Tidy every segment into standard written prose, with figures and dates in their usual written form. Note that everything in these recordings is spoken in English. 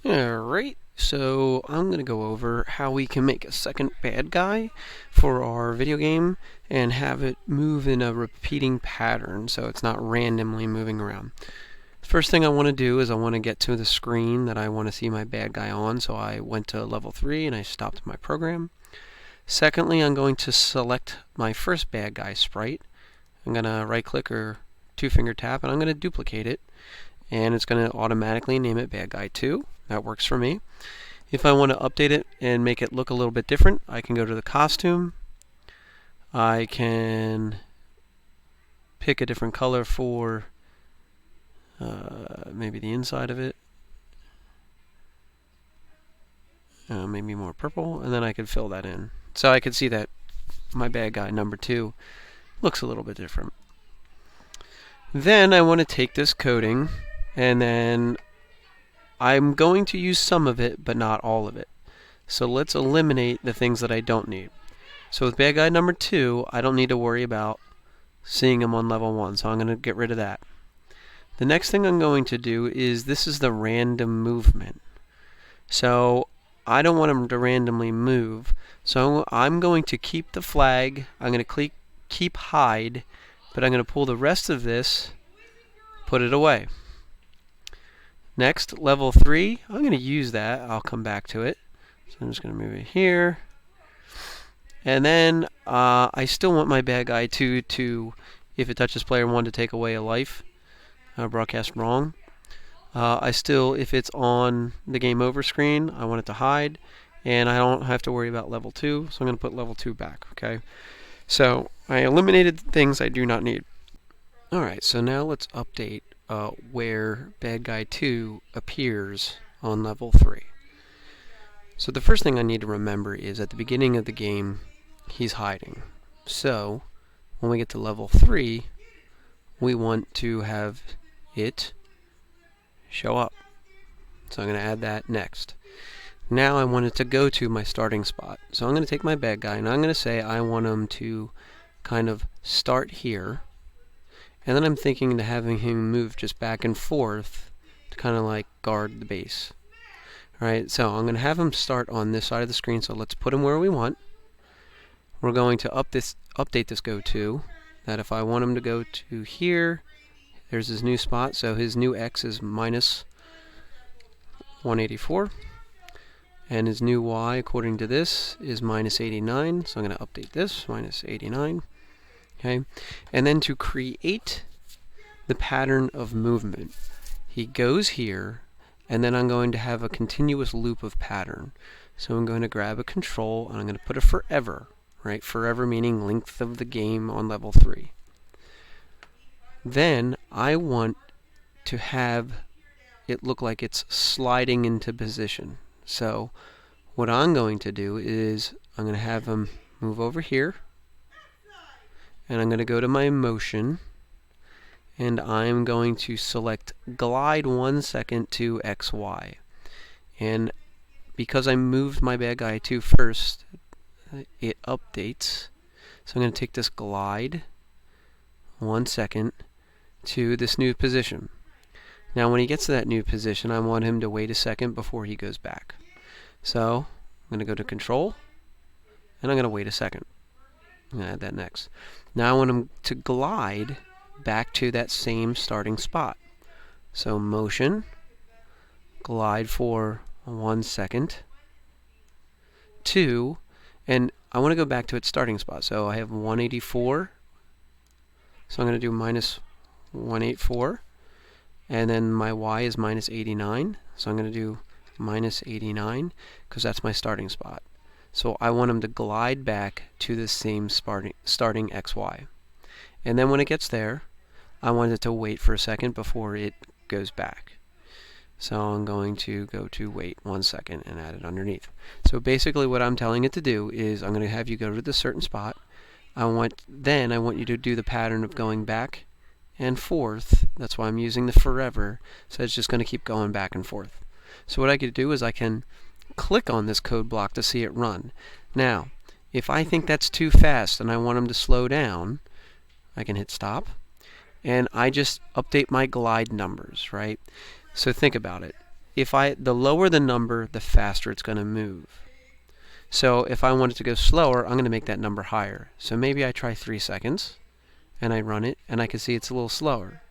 Alright, so I'm going to go over how we can make a second bad guy for our video game and have it move in a repeating pattern so it's not randomly moving around. First thing I want to do is I want to get to the screen that I want to see my bad guy on, so I went to level 3 and I stopped my program. Secondly, I'm going to select my first bad guy sprite. I'm going to right click or two-finger tap and I'm going to duplicate it, and it's going to automatically name it Bad Guy 2. That works for me. If I want to update it and make it look a little bit different, I can go to the costume. I can pick a different color for maybe the inside of it. Maybe more purple, and then I could fill that in. So I could see that my bad guy number 2 looks a little bit different. Then I want to take this coding, and then I'm going to use some of it, but not all of it. So let's eliminate the things that I don't need. So with bad guy number 2, I don't need to worry about seeing him on level 1, so I'm going to get rid of that. The next thing I'm going to do is, this is the random movement. So I don't want him to randomly move, so I'm going to keep the flag, I'm going to keep hide, but I'm going to pull the rest of this, put it away. Next, level 3, I'm going to use that. I'll come back to it. So I'm just going to move it here. And then I still want my bad guy to, if it touches player 1, to take away a life. Broadcast wrong. I still, if it's on the game over screen, I want it to hide. And I don't have to worry about level 2, so I'm going to put level 2 back. Okay. So I eliminated things I do not need. Alright, so now let's update where Bad Guy 2 appears on level 3. So the first thing I need to remember is at the beginning of the game, he's hiding. So when we get to level 3, we want to have it show up. So I'm going to add that next. Now I want it to go to my starting spot. So I'm going to take my bad guy and I'm going to say I want him to kind of start here. And then I'm thinking to having him move just back and forth to kind of like guard the base. Alright, so I'm going to have him start on this side of the screen, so let's put him where we want. We're going to update this go to, that if I want him to go to here, there's his new spot, so his new X is minus 184. And his new Y, according to this, is minus 89, so I'm going to update this, minus 89. Okay, and then to create the pattern of movement, he goes here, and then I'm going to have a continuous loop of pattern. So I'm going to grab a control, and I'm going to put a forever, right? Forever meaning length of the game on level 3. Then I want to have it look like it's sliding into position. So what I'm going to do is I'm going to have him move over here, and I'm going to go to my motion, and I'm going to select glide 1 second to XY. And because I moved my bad guy 2 first, it updates. So I'm going to take this glide 1 second to this new position. Now when he gets to that new position, I want him to wait a second before he goes back. So I'm going to go to control, and I'm going to wait a second. I'm going to add that next. Now I want him to glide back to that same starting spot. So motion, glide for 1 second, 2, and I want to go back to its starting spot. So I have 184, so I'm going to do minus 184, and then my Y is minus 89, so I'm going to do minus 89 because that's my starting spot. So I want him to glide back to the same starting XY. And then when it gets there, I want it to wait for a second before it goes back. So I'm going to go to wait 1 second and add it underneath. So basically what I'm telling it to do is I'm going to have you go to the certain spot. I want you to do the pattern of going back and forth. That's why I'm using the forever. So it's just going to keep going back and forth. So what I could do is I can click on this code block to see it run. Now, if I think that's too fast and I want them to slow down, I can hit stop, and I just update my glide numbers, right? So think about it. the lower the number, the faster it's going to move. So if I want it to go slower, I'm going to make that number higher. So maybe I try 3 seconds, and I run it, and I can see it's a little slower.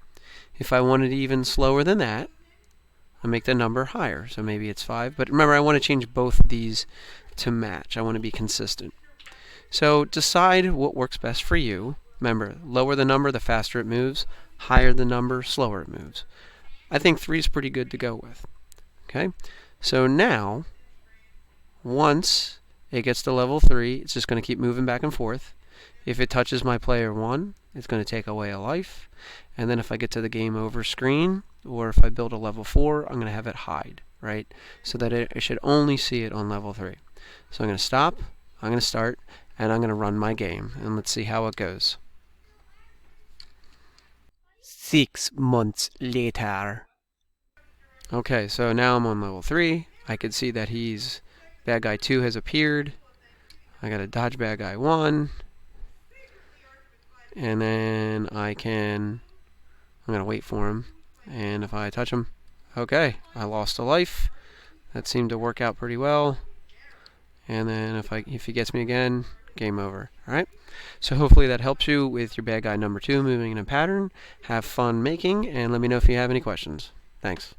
If I want it even slower than that, I make the number higher. So maybe it's 5. But remember, I want to change both of these to match. I want to be consistent. So decide what works best for you. Remember, lower the number, the faster it moves. Higher the number, slower it moves. I think 3 is pretty good to go with. Okay? So now, once it gets to level 3, it's just going to keep moving back and forth. If it touches my player 1, it's going to take away a life. And then if I get to the game over screen, or if I build a level 4, I'm going to have it hide, right? So that I should only see it on level 3. So I'm going to stop, I'm going to start, and I'm going to run my game. And let's see how it goes. 6 months later. Okay, so now I'm on level 3. I can see that bad guy 2 has appeared. I got to dodge bad guy 1. And then I'm going to wait for him. And if I touch him, okay, I lost a life. That seemed to work out pretty well. And then if he gets me again, game over. Alright? So hopefully that helps you with your bad guy number 2 moving in a pattern. Have fun making, and let me know if you have any questions. Thanks.